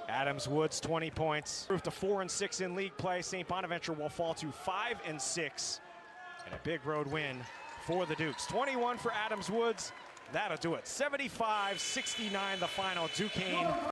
Adams-Woods, 20 points. Improved to 4 and 6 in league play. St. Bonaventure will fall to 5 and 6. And a big road win for the Dukes. 21 for Adams-Woods. That'll do it. 75-69 the final. Duquesne